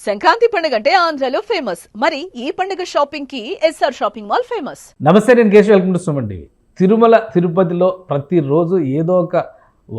సంక్రాంతి పండుగ అంటే ఆంధ్రాలో ఫేమస్. మరి ఈ పండుగ షాపింగ్ కి ఎస్ఆర్ షాపింగ్ మాల్ ఫేమస్. నమస్తే, నేను Keshav. Welcome to Suman TV. Tirumala తిరుపతిలో ప్రతిరోజు ఏదో ఒక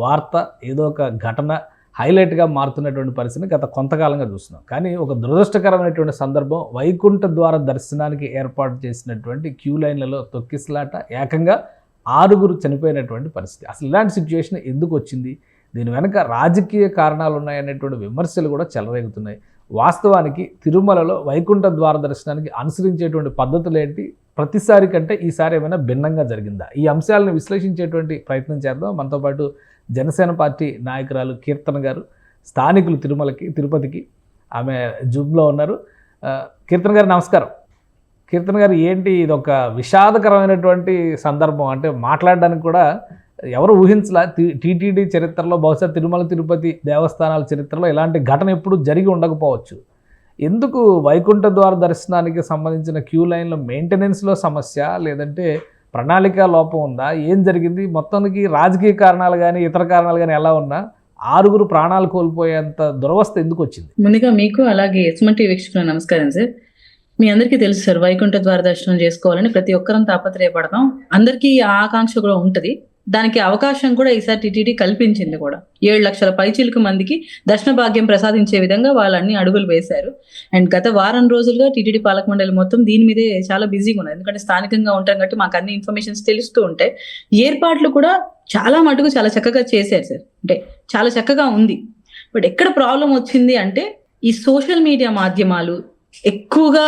వార్త, ఏదో ఒక ఘటన హైలైట్గా మారుతున్నటువంటి పరిస్థితిని గత కొంతకాలంగా చూస్తున్నాం. కానీ ఒక దురదృష్టకరమైనటువంటి సందర్భం, వైకుంఠ ద్వార దర్శనానికి ఏర్పాటు చేసినటువంటి క్యూ లైన్లలో తొక్కిసలాట, ఏకంగా 6 చనిపోయినటువంటి పరిస్థితి. అసలు ఇలాంటి సిచ్యువేషన్ ఎందుకు వచ్చింది, దీని వెనక రాజకీయ కారణాలు ఉన్నాయనేటువంటి విమర్శలు కూడా చెలరేగుతున్నాయి. వాస్తవానికి తిరుమలలో వైకుంఠ ద్వార దర్శనానికి అనుసరించేటువంటి పద్ధతులు ఏంటి, ప్రతిసారి కంటే ఈసారి ఏమైనా భిన్నంగా జరిగిందా, ఈ అంశాలను విశ్లేషించేటువంటి ప్రయత్నం చేద్దాం. మనతో పాటు జనసేన పార్టీ నాయకురాలు కీర్తన గారు, స్థానికులు తిరుపతికి ఆమె జూమ్లో ఉన్నారు. కీర్తన గారు నమస్కారం. కీర్తన గారు, ఏంటి ఇది ఒక విషాదకరమైనటువంటి సందర్భం, అంటే మాట్లాడడానికి కూడా ఎవరు ఊహించలా. టీటీడీ చరిత్రలో, బహుశా తిరుమల తిరుపతి దేవస్థానాల చరిత్రలో ఇలాంటి ఘటన ఎప్పుడు జరిగి ఉండకపోవచ్చు. ఎందుకు వైకుంఠ ద్వార దర్శనానికి సంబంధించిన క్యూ లైన్ల మెయింటెనెన్స్లో సమస్య, లేదంటే ప్రణాళిక లోపం ఉందా, ఏం జరిగింది? మొత్తానికి రాజకీయ కారణాలు కానీ ఇతర కారణాలు కానీ ఎలా ఉన్నా 6 ప్రాణాలు కోల్పోయేంత దురవస్థ ఎందుకు వచ్చింది? ముందుగా మీకు అలాగే సుమన్ టీవీ వీక్షకులకు నమస్కారం సార్. మీ అందరికీ తెలుసు సార్, వైకుంఠ ద్వార దర్శనం చేసుకోవాలని ప్రతి ఒక్కరం తాపత్రయపడతాం. అందరికీ ఆ ఆకాంక్ష కూడా ఉంటుంది. దానికి అవకాశం కూడా ఈసారి టీటీడీ కల్పించింది కూడా. 7 లక్షల పైచిలుకు మందికి దర్శన భాగ్యం ప్రసాదించే విధంగా వాళ్ళు అన్ని అడుగులు వేశారు. అండ్ గత వారం రోజులుగా టీటీడీ పాలక మండలి మొత్తం దీని మీదే చాలా బిజీగా ఉన్నది. ఎందుకంటే స్థానికంగా ఉంటాం కాబట్టి మాకు అన్ని ఇన్ఫర్మేషన్స్ తెలుస్తూ ఉంటాయి. ఏర్పాట్లు కూడా చాలా మటుకు చాలా చక్కగా చేశారు సార్, అంటే చాలా చక్కగా ఉంది. బట్ ఎక్కడ ప్రాబ్లం వచ్చింది అంటే, ఈ సోషల్ మీడియా మాధ్యమాలు ఎక్కువగా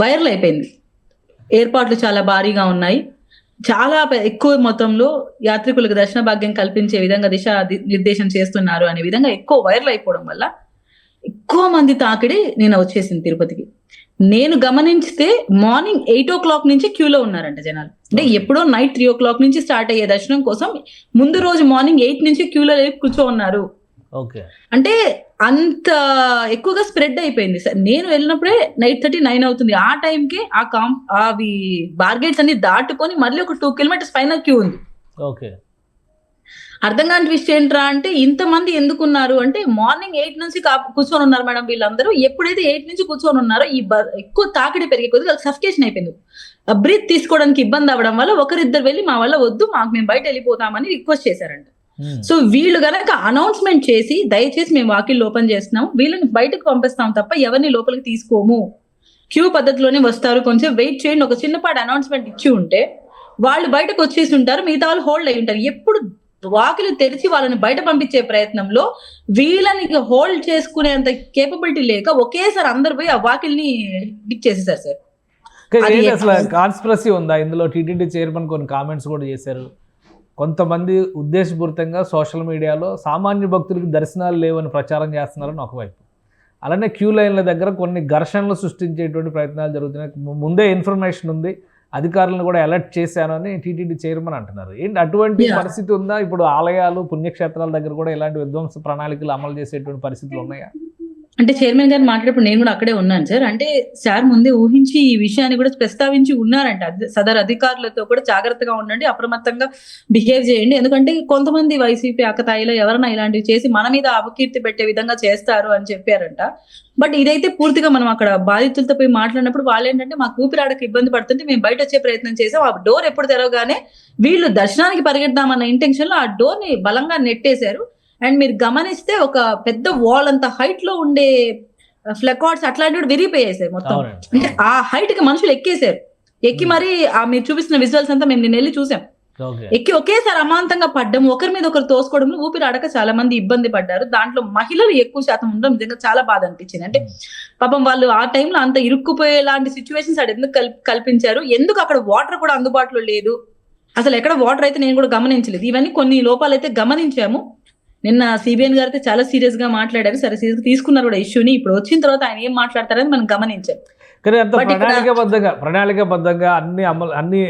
వైరల్ అయిపోయింది. ఏర్పాట్లు చాలా భారీగా ఉన్నాయి, చాలా ఎక్కువ మొత్తంలో యాత్రికులకు దర్శన భాగ్యం కల్పించే విధంగా నిర్దేశం చేస్తున్నారు అనే విధంగా ఎక్కువ వైరల్ అయిపోవడం వల్ల ఎక్కువ మంది తాకిడి నేను వచ్చేసింది తిరుపతికి. నేను గమనించితే మార్నింగ్ 8 o'clock నుంచి క్యూలో ఉన్నారంట జనాలు. అంటే ఎప్పుడో నైట్ 3 o'clock నుంచి స్టార్ట్ అయ్యే దర్శనం కోసం ముందు రోజు మార్నింగ్ 8 నుంచి క్యూలో కూర్చో ఉన్నారు. అంటే అంత ఎక్కువగా స్ప్రెడ్ అయిపోయింది సార్. నేను వెళ్ళినప్పుడే 8:30, 9 అవుతుంది. ఆ టైంకి అవి బార్గేట్స్ అన్ని దాటుకొని మళ్ళీ ఒక 2 kilometers పైన క్యూ ఉంది. అర్థం కాని విషయం ఏంట్రా అంటే, ఇంతమంది ఎందుకున్నారు అంటే, మార్నింగ్ 8 నుంచి కూర్చొని ఉన్నారు మేడం వీళ్ళందరూ. ఎప్పుడైతే 8 నుంచి కూర్చొని ఉన్నారో ఈ ఎక్కువ తాకిడి పెరిగే కొద్దిగా సఫికేషన్ అయిపోయింది. బ్రీత్ తీసుకోవడానికి ఇబ్బంది అవ్వడం వల్ల ఒకరిద్దరు వెళ్ళి మా వల్ల వద్దు, మేము బయట వెళ్ళిపోతామని రిక్వెస్ట్ చేశారంట. సో వీళ్ళు గనక అనౌన్స్మెంట్ చేసి, దయచేసి మేము వాకిల్ ఓపెన్ చేస్తున్నాము, వీళ్ళని బయటకు పంపిస్తాం తప్ప ఎవరిని లోపలికి తీసుకోము, క్యూ పద్ధతిలోనే వస్తారు, కొంచెం వెయిట్ చేయండి, ఒక చిన్నపాటి అనౌన్స్మెంట్ ఇచ్చి ఉంటే వాళ్ళు బయటకు వచ్చేసి ఉంటారు, మిగతా వాళ్ళు హోల్డ్ అయి ఉంటారు. ఎప్పుడు వాకిలు తెరిచి వాళ్ళని బయట పంపించే ప్రయత్నంలో వీళ్ళని హోల్డ్ చేసుకునేంత కేపబిలిటీ లేక ఒకేసారి అందరు పోయి ఆ వాకిల్ని డిక్ చేసేసారు సార్. అసలు కాన్స్పిరసీ ఉందా ఇందులో? టీటీడీ చైర్మన్ కొన్ని కామెంట్స్ కూడా చేశారు. కొంతమంది ఉద్దేశపూరితంగా సోషల్ మీడియాలో సామాన్య భక్తులకు దర్శనాలు లేవని ప్రచారం చేస్తున్నారని ఒకవైపు, అలానే క్యూ లైన్ల దగ్గర కొన్ని ఘర్షణలు సృష్టించేటువంటి ప్రయత్నాలు జరుగుతున్నాయి. ముందే ఇన్ఫర్మేషన్ ఉంది, అధికారులను కూడా అలర్ట్ చేశాను అని టీటీడీ చైర్మన్ అంటున్నారు. ఏంటి అటువంటి పరిస్థితి ఉందా? ఇప్పుడు ఆలయాలు, పుణ్యక్షేత్రాల దగ్గర కూడా ఇలాంటి విధ్వంస ప్రణాళికలు అమలు చేసేటువంటి పరిస్థితులు ఉన్నాయా? అంటే చైర్మన్ గారు మాట్లాడేప్పుడు నేను కూడా అక్కడే ఉన్నాను సార్. అంటే సార్ ముందే ఊహించి ఈ విషయాన్ని కూడా ప్రస్తావించి ఉన్నారంట. సదరు అధికారులతో కూడా జాగ్రత్తగా ఉండండి, అప్రమత్తంగా బిహేవ్ చేయండి, ఎందుకంటే కొంతమంది వైసీపీ అక్కతాయిలో ఎవరైనా ఇలాంటివి చేసి మన మీద అపకీర్తి పెట్టే విధంగా చేస్తారు అని చెప్పారంట. బట్ ఇదైతే పూర్తిగా మనం అక్కడ బాధితులతో పోయి మాట్లాడినప్పుడు వాళ్ళు ఏంటంటే, మాకు ఊపిరాడక ఇబ్బంది పడుతుంటే మేము బయట వచ్చే ప్రయత్నం చేసాం, ఆ డోర్ ఎప్పుడు తెరవగానే వీళ్ళు దర్శనానికి పరిగెడదామన్న ఇంటెన్షన్ లో ఆ డోర్ ని బలంగా నెట్టేశారు. అండ్ మీరు గమనిస్తే ఒక పెద్ద వాల్ అంత హైట్ లో ఉండే ఫ్లెకార్డ్స్ అట్లాంటివి విరిగిపోయాయి సార్ మొత్తం. అంటే ఆ హైట్ కి మనుషులు ఎక్కేశారు. ఎక్కి మరి మీరు చూపిస్తున్న విజువల్స్ అంతా మేము నిన్న వెళ్ళి చూసాం. ఎక్కి ఒకేసారి అమాంతంగా పడ్డం, ఒకరి మీద ఒకరు తోసుకోవడంలో ఊపిరి ఆడక చాలా మంది ఇబ్బంది పడ్డారు. దాంట్లో మహిళలు ఎక్కువ శాతం ఉండడం నిజంగా చాలా బాధ అనిపించింది. అంటే పాపం వాళ్ళు ఆ టైంలో అంత ఇరుక్కుపోయేలాంటి సిచ్యువేషన్స్ అక్కడ ఎందుకు కల్పించారు, ఎందుకు అక్కడ వాటర్ కూడా అందుబాటులో లేదు, అసలు ఎక్కడ వాటర్ అయితే నేను కూడా గమనించలేదు. ఇవన్నీ కొన్ని లోపాలు అయితే గమనించాము. నిన్న సిబిఎన్ గారు అయితే చాలా సీరియస్ గా మాట్లాడారు. సరే, సీరియస్ గా తీసుకున్నారు కూడా ఇష్యూని. ఇప్పుడు వచ్చిన తర్వాత ఆయన ఏం మాట్లాడతారని మనం గమనించాం. కానీ అంత ప్రణాళికబద్ధంగా అన్ని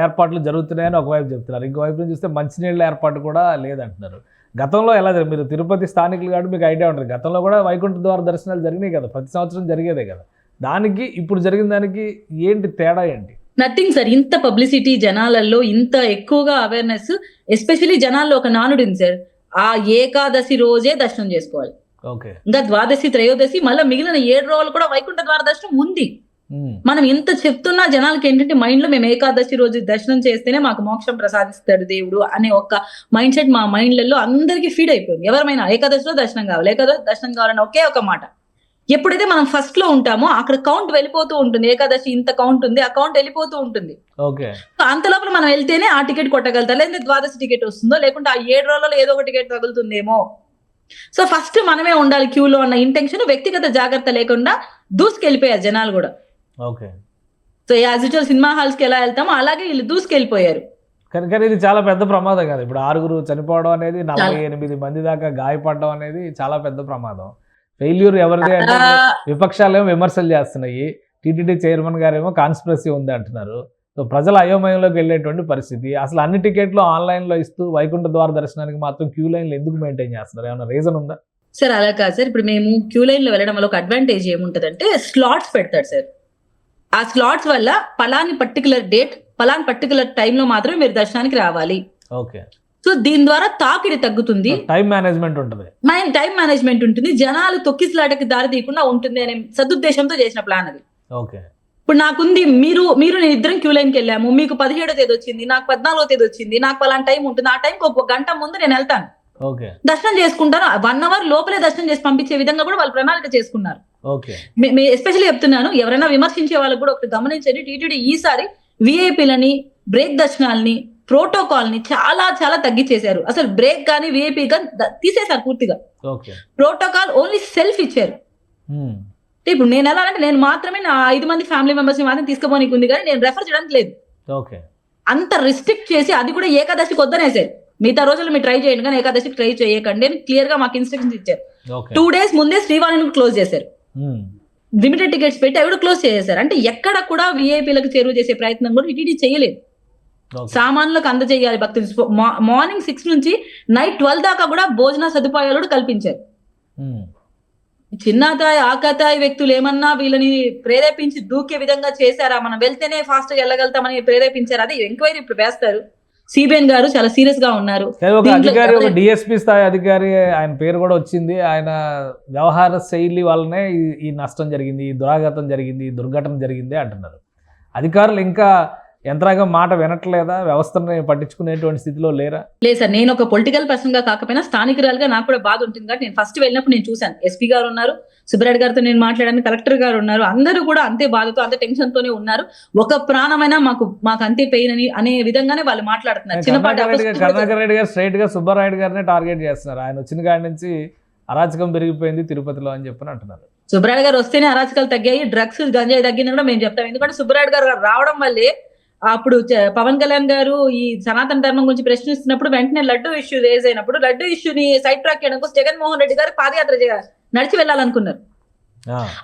ఏర్పాట్లు జరుగుతున్నాయని ఒకవైపు చెప్తున్నారు, ఇంకోవైపు నుంచి చూస్తే మంచినీళ్ళ ఏర్పాటు కూడా లేదంటున్నారు. గతంలో ఎలా మీరు తిరుపతి స్థానికులు కాబట్టి మీకు ఐడియా ఉంటుంది. గతంలో కూడా వైకుంఠ ద్వార దర్శనాలు జరిగినాయి కదా, ప్రతి సంవత్సరం జరిగేదే కదా. దానికి ఇప్పుడు జరిగిన దానికి ఏంటి తేడా, ఏంటి? Nothing sir. ఇంత పబ్లిసిటీ జనాలలో, ఇంత ఎక్కువగా అవేర్నెస్, ఎస్పెషల్లీ జనాల్లో ఒక నానుడు ఉంది సార్, ఆ ఏకాదశి రోజే దర్శనం చేసుకోవాలి. ఓకే. ఇంకా ద్వాదశి, త్రయోదశి, మళ్ళీ మిగిలిన 7 రోజులు కూడా వైకుంఠ ద్వార దర్శనం ఉంది. మనం ఇంత చెప్తున్నా జనాలకి ఏంటంటే మైండ్ లో మేము ఏకాదశి రోజు దర్శనం చేస్తేనే మాకు మోక్షం ప్రసాదిస్తాడు దేవుడు అనే ఒక మైండ్ సెట్ మా మైండ్లలో అందరికీ ఫీడ్ అయిపోయింది. ఎవరైనా ఏకాదశిలో దర్శనం కావాలి, ఏకాదశి దర్శనం కావాలని ఒకే ఒక మాట. ఎప్పుడైతే మనం ఫస్ట్ లో ఉంటామో అక్కడ కౌంట్ వెళ్ళిపోతూ ఉంటుంది. ఏకాదశి ఇంత కౌంట్ ఉంది, ఆ కౌంట్ వెళ్ళిపోతూ ఉంటుంది. అంత లోపల మనం వెళ్తేనే ఆ టికెట్ కొట్టగలుగుతాం, లేదంటే ద్వాదశి టికెట్ వస్తుందో, లేకుంటే ఆ 7 రోజులలో ఏదో ఒక టికెట్ తగులుతుందేమో. సో ఫస్ట్ మనమే ఉండాలి క్యూలో అన్న ఇంటెన్షన్, వ్యక్తిగత జాగ్రత్త లేకుండా దూసుకెళ్ళిపోయారు జనాలు కూడా. So as usual cinema halls కి ఎలా వెళ్తామో అలాగే వీళ్ళు దూసుకెళ్ళిపోయారు. కానీ ఇది చాలా పెద్ద ప్రమాదం కదా. ఇప్పుడు 6 చనిపోవడం అనేది, 48 మంది దాకా గాయపడడం అనేది చాలా పెద్ద ప్రమాదం. ఫెయిల్యూర్ ఎవరిది అంటే విపక్షాలేమో విమర్శలు చేస్తున్నాయి, టీటీడీ చైర్మన్ గారేమో కాన్స్పిరసీ ఉంది అంటున్నారు. సో ప్రజల అయోమయంలోకి వెళ్ళేటువంటి పరిస్థితి. అసలు అన్ని టికెట్లు ఆన్లైన్లో ఇస్తూ వైకుంఠ ద్వార దర్శనానికి మాత్రం క్యూ లైన్లు ఎందుకు మెయింటైన్ చేస్తున్నారు? ఏమైనా రీజన్ ఉందా? సార్ అలా కాదు సార్. ఇప్పుడు మేము క్యూ లైన్ లో వెళ్ళడం వల్ల ఒక అడ్వాంటేజ్ ఏముంటదంటే స్లాట్స్ పెడతాడు సార్. ఆ స్లాట్స్ వల్ల పలాని పర్టికులర్ డేట్, పలాని పర్టికులర్ టైంలో మాత్రమే మీరు దర్శనానికి రావాలి. ఓకే. సో దీని ద్వారా తాకిడి తగ్గుతుంది, టైం మేనేజ్మెంట్ ఉంటుంది, జనాలు తొక్కిసలాటకి దారి తీయకుండా ఉంటుంది అనే సదుద్దేశంతో చేసిన ప్లాన్ అది. ఓకే. ఇప్పుడు నాకుంది, మీరు నేను ఇద్దరం క్యూ లైన్కి వెళ్ళాము, మీకు 17వ తేదీ వచ్చింది, నాకు 14వ తేదీ వచ్చింది, నాకు పలానా టైం ఉంటుంది, ఆ టైంకి ఒక గంట ముందు నేను వెళ్తాను, దర్శనం చేసుకుంటాను. 1 అవర్ లోపలే దర్శనం చేసి పంపించే విధంగా కూడా వాళ్ళు ప్రణాళిక చేసుకున్నారు. ఎస్పెషల్లీ చెప్తున్నాను, ఎవరైనా విమర్శించే వాళ్ళకి కూడా ఒకటి గమనించండి, టీటీడీ ఈసారి విఐపీలని, బ్రేక్ దర్శనాలని, ప్రోటోకాల్ ని చాలా చాలా తగ్గించేశారు. అసలు బ్రేక్ కానీ విఐపీ కానీ తీసేశారు పూర్తిగా. ప్రోటోకాల్ ఓన్లీ సెల్ఫ్ ఇచ్చారు. ఇప్పుడు నేను ఎలా అంటే నేను మాత్రమే నా 5 మంది ఫ్యామిలీ మెంబర్స్ ని మాత్రం తీసుకుపోనికి ఉంది, కానీ నేను రెఫర్ చేయడానికి లేదు. అంత రిస్ట్రిక్ట్ చేసి అది కూడా ఏకాదశికి వద్దనేసారు. మిగతా రోజులు మీరు ట్రై చేయండి కానీ ఏకాదశికి ట్రై చేయకండి అని క్లియర్ గా మాకు ఇన్స్ట్రక్షన్స్ ఇచ్చారు. 2 days ముందే శ్రీవాణిని క్లోజ్ చేశారు, లిమిటెడ్ టికెట్స్ పెట్టి అవి కూడా క్లోజ్ చేశారు. అంటే ఎక్కడ కూడా విఐపీలకు చేరువ చేసే ప్రయత్నం కూడా టీటీడీ చేయలేదు. సామాన్యులకు అందజేయాలి భక్తులు. మార్నింగ్ 6 నుంచి నైట్ 12 దాకా కూడా భోజన సదుపాయాలు కూడా కల్పించారు. చిన్నతాయి ఆకతాయి వ్యక్తులు ఏమన్నా వీళ్ళని ప్రేరేపించి దూకే విధంగా చేశారా, మనం వెళ్తేనే ఫాస్ట్ గా వెళ్ళగలుగుతామని ప్రేరేపించారు. అది ఎంక్వైరీ ఇప్పుడు వేస్తారు. సిబిఎన్ గారు చాలా సీరియస్ గా ఉన్నారు. డిఎస్పీ స్థాయి అధికారి, ఆయన పేరు కూడా వచ్చింది. ఆయన వ్యవహార శైలి వల్లనే ఈ నష్టం జరిగింది, ఈ దురాఘాతం జరిగింది, ఈ దుర్ఘటన జరిగింది అంటున్నారు. అధికారులు ఇంకా యంత్రాంగం మాట వినట్లేదా? వ్యవస్థని పట్టించుకునేటువంటి స్థితిలో లేరా? లేదు సార్, నేను ఒక పొలిటికల్ పర్సన్ గా కాకపోయినా స్థానికురాలుగా నాకు కూడా బాధ ఉంటుంది. కాబట్టి నేను ఫస్ట్ వెళ్ళినప్పుడు నేను చూశాను, ఎస్పీ గారు ఉన్నారు, సుబ్బరాయుడు గారితో నేను మాట్లాడాను, కలెక్టర్ గారు ఉన్నారు, అందరూ కూడా అంతే బాధతో అంతే టెన్షన్ తోనే ఉన్నారు. ఒక ప్రాణమైనా మాకు అంతే పెయిన్ అని అనే విధంగానే వాళ్ళు మాట్లాడుతున్నారు. కరుణాకర్ రెడ్డి గారు స్ట్రైట్ గా సుబ్బరాయుడు గారిని టార్గెట్ చేస్తున్నారు. ఆయన వచ్చిన కాడి నుంచి అరాచకం పెరిగిపోయింది తిరుపతిలో అని చెప్పని అంటున్నారు. సుబ్బరాయుడు గారు వస్తేనే అరాచకాలు తగ్గాయి, డ్రగ్స్ గంజాయి తగ్గిందని కూడా మేము చెప్తాం. ఎందుకంటే సుబ్బరాయుడు గారు రావడం వల్లే అప్పుడు పవన్ కళ్యాణ్ గారు ఈ సనాతన ధర్మం గురించి ప్రశ్నిస్తున్నప్పుడు వెంటనే లడ్డు ఇష్యూ రేజ్ అయినప్పుడు లడ్డు ఇష్యూని సైడ్ ట్రాక్ చేయడం కోసం జగన్మోహన్ రెడ్డి గారు పాదయాత్ర నడిచి వెళ్ళాలనుకున్నారు.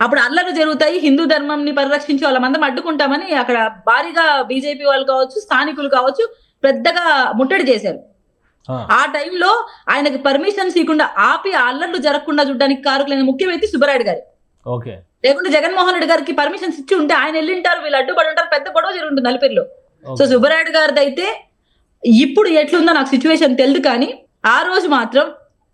అప్పుడు అల్లర్లు జరుగుతాయి, హిందూ ధర్మం ని పరిరక్షించి వాళ్ళ మందం అడ్డుకుంటామని అక్కడ భారీగా బీజేపీ వాళ్ళు కావచ్చు, స్థానికులు కావచ్చు, పెద్దగా ముట్టడి చేశారు. ఆ టైంలో ఆయనకి పర్మిషన్స్ ఇవ్వకుండా ఆపి ఆ అల్లర్లు జరగకుండా చూడడానికి కారకులైన ముఖ్య వ్యక్తి సుబ్బరాయుడు గారు. లేకుంటే జగన్మోహన్ రెడ్డి గారికి పర్మిషన్స్ ఇచ్చి ఉంటే ఆయన వెళ్ళింటారు, వీళ్ళు అడ్డుపడి ఉంటారు, పెద్ద గొడవ జరుగుతుంది నలుపేరులో. సో సుబ్బరాయుడు గారిది అయితే ఇప్పుడు ఎట్లుందో నాకు సిచ్యువేషన్ తెలియదు, కానీ ఆ రోజు మాత్రం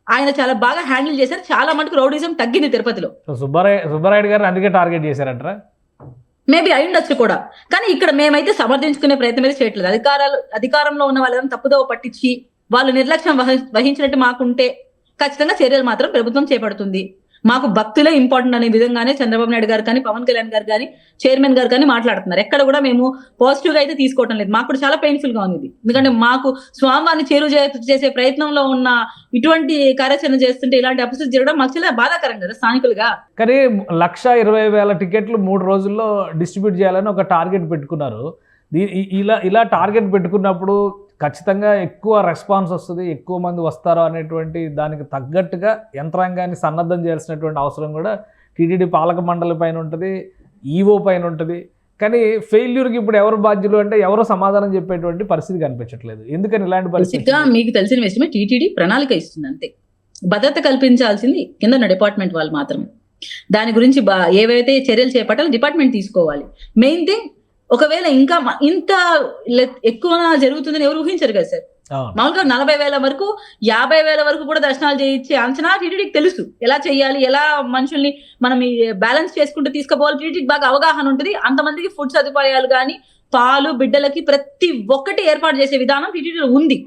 ఆయన చాలా బాగా హ్యాండిల్ చేశారు. చాలా మటుకు రౌడీజం తగ్గింది తిరుపతిలో. సుబ్బరాయుడు గారు అందుకే టార్గెట్ చేశారంటారా? మేబీ అయ్యుండొచ్చు కూడా, కానీ ఇక్కడ మేమైతే సమర్థించుకునే ప్రయత్నం అయితే చేయట్లేదు. అధికారంలో ఉన్న వాళ్ళని తప్పుదోవ పట్టించి వాళ్ళు నిర్లక్ష్యం వహించినట్టు మాకుంటే ఖచ్చితంగా చర్యలు మాత్రం ప్రభుత్వం చేపడుతుంది. మాకు భక్తులే ఇంపార్టెంట్ అనే విధంగానే చంద్రబాబు నాయుడు గారు కానీ, పవన్ కళ్యాణ్ గారు కానీ, చైర్మన్ గారు కానీ మాట్లాడుతున్నారు. ఎక్కడ కూడా మేము పాజిటివ్ గా అయితే తీసుకోవటం లేదు. మాకు కూడా చాలా పెయిన్ఫుల్ గా ఉంది. ఎందుకంటే మాకు స్వామివారిని చేరువ చేసే ప్రయత్నంలో ఉన్న ఇటువంటి కార్యాచరణ చేస్తుంటే ఇలాంటి అపరిస్థితి జరగడం మాకు చాలా బాధాకరం కదా స్థానికులుగా. కానీ 1,20,000 టికెట్లు 3 రోజుల్లో డిస్ట్రిబ్యూట్ చేయాలని ఒక టార్గెట్ పెట్టుకున్నారు. ఇలా టార్గెట్ పెట్టుకున్నప్పుడు ఖచ్చితంగా ఎక్కువ రెస్పాన్స్ వస్తుంది, ఎక్కువ మంది వస్తారు అనేటువంటి దానికి తగ్గట్టుగా యంత్రాంగాన్ని సన్నద్ధం చేయాల్సినటువంటి అవసరం కూడా టీటీడీ పాలక మండలి పైన ఉంటుంది, ఈవో పైన ఉంటుంది. కానీ ఫెయిల్యూర్కి ఇప్పుడు ఎవరు బాధ్యులు అంటే ఎవరో సమాధానం చెప్పేటువంటి పరిస్థితి కనిపించట్లేదు. ఎందుకని ఇలాంటి పరిస్థితి? మీకు తెలిసిన విషయమే, టీటీడీ ప్రణాళిక ఇస్తుంది అంతే. భద్రత కల్పించాల్సింది కింద ఉన్న డిపార్ట్మెంట్ వాళ్ళు మాత్రమే. దాని గురించి ఏవైతే చర్యలు చేపట్టాలో డిపార్ట్మెంట్ తీసుకోవాలి. మెయిన్ థింగ్, ఒకవేళ ఇంకా ఇంత ఎక్కువ జరుగుతుందని ఎవరు ఊహించరు కదా సార్. మామూలుగా 40,000 వరకు 50,000 వరకు కూడా దర్శనాలు చేయించే అంచనా టీటీడీకి తెలుసు. ఎలా చేయాలి, ఎలా మనుషుల్ని మనం బ్యాలెన్స్ చేసుకుంటూ తీసుకుపోవాలి, టీటీడీకి బాగా అవగాహన ఉంటుంది. అంతమందికి ఫుడ్ సదుపాయాలు కానీ, పాలు బిడ్డలకి ప్రతి ఒక్కటి ఏర్పాటు చేసే విధానం టీటీడీలో ఉంది.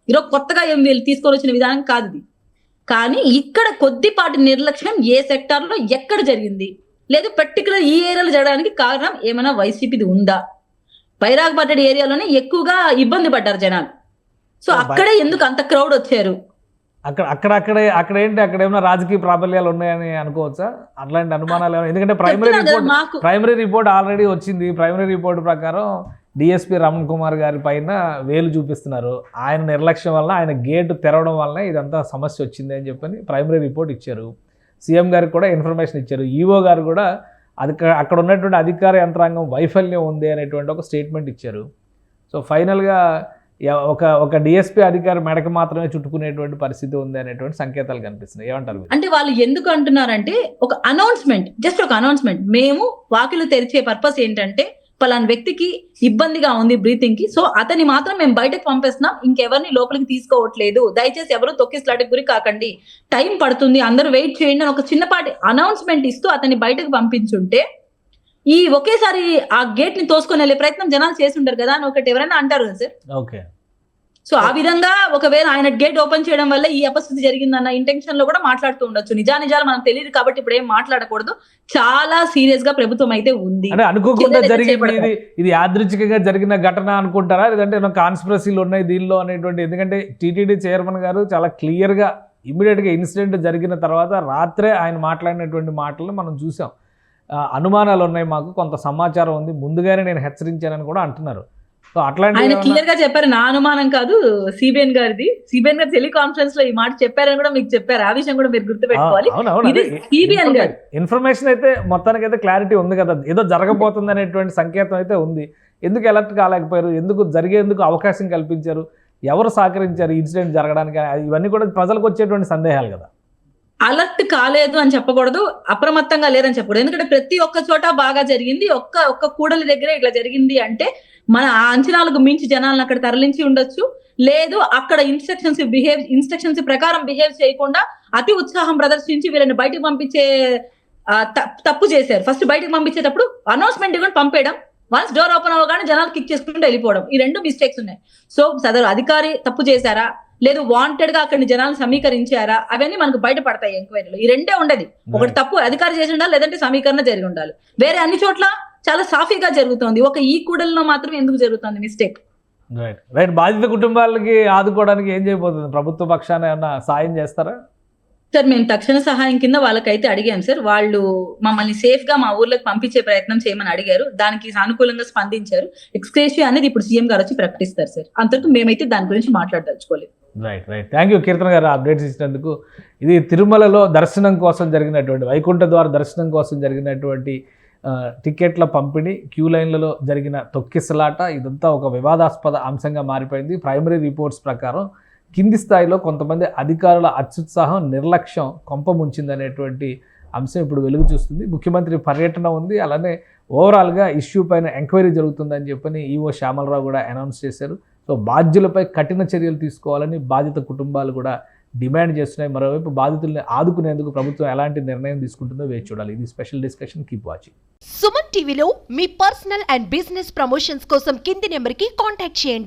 ఈరోజు కొత్తగా ఏం వీళ్ళు తీసుకొని వచ్చిన విధానం కాదు ఇది. కానీ ఇక్కడ కొద్దిపాటి నిర్లక్ష్యం ఏ సెక్టార్ లో ఎక్కడ జరిగింది, లేదు పర్టికులర్ ఈ ఏరియాలో జరగడానికి కారణం ఏమైనా వైసీపీది ఉందా? బైరాగపడ్డ ఏరియాలోనే ఎక్కువగా ఇబ్బంది పడ్డారు జనాలు. సో అక్కడే ఎందుకు అంత క్రౌడ్ వచ్చారు? అక్కడ ఏమైనా రాజకీయ ప్రాబల్యాలు ఉన్నాయని అనుకోవచ్చా? అట్లాంటి అనుమానాలు ఎందుకంటే ప్రైమరీ రిపోర్ట్ ఆల్రెడీ వచ్చింది. ప్రైమరీ రిపోర్ట్ ప్రకారం డిఎస్పీ రమణ్ కుమార్ గారి పైన వేలు చూపిస్తున్నారు. ఆయన నిర్లక్ష్యం వల్ల, ఆయన గేటు తెరవడం వల్ల ఇదంతా సమస్య వచ్చింది అని చెప్పని ప్రైమరీ రిపోర్ట్ ఇచ్చారు. సీఎం గారికి కూడా ఇన్ఫర్మేషన్ ఇచ్చారు. ఈఓ గారు కూడా అక్కడ ఉన్నటువంటి అధికార యంత్రాంగం వైఫల్యం ఉంది అనేటువంటి ఒక స్టేట్మెంట్ ఇచ్చారు. సో ఫైనల్గా ఒక డిఎస్పీ అధికారి మెడకు మాత్రమే చుట్టుకునేటువంటి పరిస్థితి ఉంది అనేటువంటి సంకేతాలు కనిపిస్తున్నాయి. ఏమంటారు? అంటే వాళ్ళు ఎందుకు అంటున్నారంటే ఒక అనౌన్స్మెంట్, జస్ట్ ఒక అనౌన్స్మెంట్, మేము వాకిలు తెరిచే పర్పస్ ఏంటంటే పలానా వ్యక్తికి ఇబ్బందిగా ఉంది బ్రీతింగ్ కి, సో అతని మాత్రం మేము బయటకు పంపిస్తున్నాం, ఇంకెవరిని లోపలికి తీసుకోవట్లేదు, దయచేసి ఎవరు తొక్కిసలాటకు గురి కాకండి, టైం పడుతుంది, అందరూ వెయిట్ చేయండి అని ఒక చిన్నపాటి అనౌన్స్మెంట్ ఇస్తూ అతన్ని బయటకు పంపించుంటే ఈ ఒకేసారి ఆ గేట్ ని తోసుకొని వెళ్ళే ప్రయత్నం జనాలు చేసి ఉంటారు కదా అని ఒకటి ఎవరైనా అంటారు కదా సార్. ఓకే. సో ఆ విధంగా ఒకవేళ ఆయన గేట్ ఓపెన్ చేయడం వల్ల ఈ అపస్థితి జరిగిందన్న ఇంటెన్షన్ లో కూడా మాట్లాడుతూ ఉండొచ్చు. నిజాలు మనకు తెలియదు కాబట్టి ఇప్పుడు ఏం మాట్లాడకూడదు. చాలా సీరియస్ గా ప్రభుత్వం అయితే ఉంది. అనుకోకుండా జరిగింది, ఇది యాదృచ్ఛికంగా జరిగిన ఘటన అనుకుంటారా, లేదంటే కాన్స్పిరసీలు ఉన్నాయి దీనిలో అనేటువంటి? ఎందుకంటే టీటీడీ చైర్మన్ గారు చాలా క్లియర్ గా ఇమ్మీడియట్ గా ఇన్సిడెంట్ జరిగిన తర్వాత రాత్రే ఆయన మాట్లాడినటువంటి మాటలు మనం చూసాం. అనుమానాలు ఉన్నాయి, మాకు కొంత సమాచారం ఉంది, ముందుగానే నేను హెచ్చరించానని కూడా అంటున్నారు. సో అట్లాంటి ఆయన క్లియర్ గా చెప్పారు, నా అనుమానం కాదు సిబిఎన్ గారిది. సిబిఎన్ గారు టెలికాన్ఫరెన్స్ లో ఈ మాట చెప్పారని కూడా మీకు చెప్పారు. ఆ విషయం కూడా మీరు గుర్తుపెట్టుకోవాలి. సిబిఎన్ గారు ఇన్ఫర్మేషన్ అయితే మొత్తానికి అయితే క్లారిటీ ఉంది కదా, ఏదో జరగబోతుంది అనేటువంటి సంకేతం అయితే ఉంది. ఎందుకు అలర్ట్ కాలేకపోయారు, ఎందుకు జరిగేందుకు అవకాశం కల్పించారు, ఎవరు సహకరించారు ఇన్సిడెంట్ జరగడానికి, ఇవన్నీ కూడా ప్రజలకు వచ్చేటువంటి సందేహాలు కదా. అలర్ట్ కాలేదు అని చెప్పకూడదు, అప్రమత్తంగా లేదని చెప్పకూడదు. ఎందుకంటే ప్రతి ఒక్క చోట బాగా జరిగింది, ఒక్క కూడలి దగ్గర ఇట్లా జరిగింది అంటే మన అంచనాలకు మించి జనాలను అక్కడ తరలించి ఉండొచ్చు, లేదు అక్కడ ఇన్స్ట్రక్షన్స్ ప్రకారం బిహేవ్ చేయకుండా అతి ఉత్సాహం ప్రదర్శించి వీళ్ళని బయటకు పంపించే తప్పు చేశారు. ఫస్ట్ బయటకు పంపించేటప్పుడు అనౌన్స్మెంట్ కూడా పంపేయడం, వన్స్ డోర్ ఓపెన్ అవ్వగానే జనాలు కిక్ చేసుకుంటూ వెళ్ళిపోవడం, ఈ రెండు మిస్టేక్స్ ఉన్నాయి. సో సదరు అధికారి తప్పు చేశారా, లేదు వాంటెడ్ గా అక్కడి జనాలు సమీకరించారా, అవన్నీ మనకు బయటపడతాయి ఎంక్వైరీలో. ఈ రెండే ఉండదు, ఒకటి తప్పు అధికారి చేసి ఉండాలి, లేదంటే సమీకరణ జరిగి ఉండాలి. వేరే అన్ని చోట్ల చాలా సాఫీగా జరుగుతుంది, ఒక ఈ కూడలిలో మాత్రం ఎందుకు జరుగుతుంది మిస్టేక్? రైట్. బాధిత కుటుంబాలకి ఆదుకోవడానికి ఏం చేయబోతుంది ప్రభుత్వ పక్షాన, ఏమన్నా సాయం చేస్తారా? సార్ మేము తక్షణ సహాయం కింద వాళ్ళకైతే అడిగాం సార్. వాళ్ళు మమ్మల్ని సేఫ్ గా మా ఊర్లోకి పంపించే ప్రయత్నం చేయమని అడిగారు. దానికి సానుకూలంగా స్పందించారు. ఎక్స్‌గ్రేషియా అనేది ఇప్పుడు సీఎం గారు వచ్చి ప్రకటిస్తారు సార్. అంతవరకు మేమైతే దాని గురించి మాట్లాడదలుచుకోలేదు. రైట్. థ్యాంక్ యూ కీర్తన గారు అప్డేట్స్ ఇచ్చినందుకు. ఇది తిరుమలలో దర్శనం కోసం జరిగినటువంటి, వైకుంఠ ద్వార దర్శనం కోసం జరిగినటువంటి టికెట్ల పంపిణీ, క్యూ లైన్లలో జరిగిన తొక్కిసలాట, ఇదంతా ఒక వివాదాస్పద అంశంగా మారిపోయింది. ప్రైమరీ రిపోర్ట్స్ ప్రకారం కింది స్థాయిలో కొంతమంది అధికారుల అత్యుత్సాహం, నిర్లక్ష్యం కొంపముంచిందనేటువంటి అంశం ఇప్పుడు వెలుగు చూస్తుంది. ముఖ్యమంత్రి పర్యటన ఉంది, అలానే ఓవరాల్గా ఇష్యూ పైన ఎంక్వైరీ జరుగుతుందని చెప్పని ఈఓ శ్యామలరావు కూడా అనౌన్స్ చేశారు. సో బాధ్యులపై కఠిన చర్యలు తీసుకోవాలని బాధిత కుటుంబాలు కూడా డిమాండ్ చేస్తున్నాయి. మరోవైపు బాధితుల్ని ఆదుకునేందుకు ప్రభుత్వం ఎలాంటి నిర్ణయం తీసుకుంటుందో వేచి చూడాలి. ఇది special discussion. Keep watching. Suman టీవీలో మీ పర్సనల్ అండ్ బిజినెస్ ప్రమోషన్స్ కోసం కింది నెంబర్కి కాంటాక్ట్ చేయండి.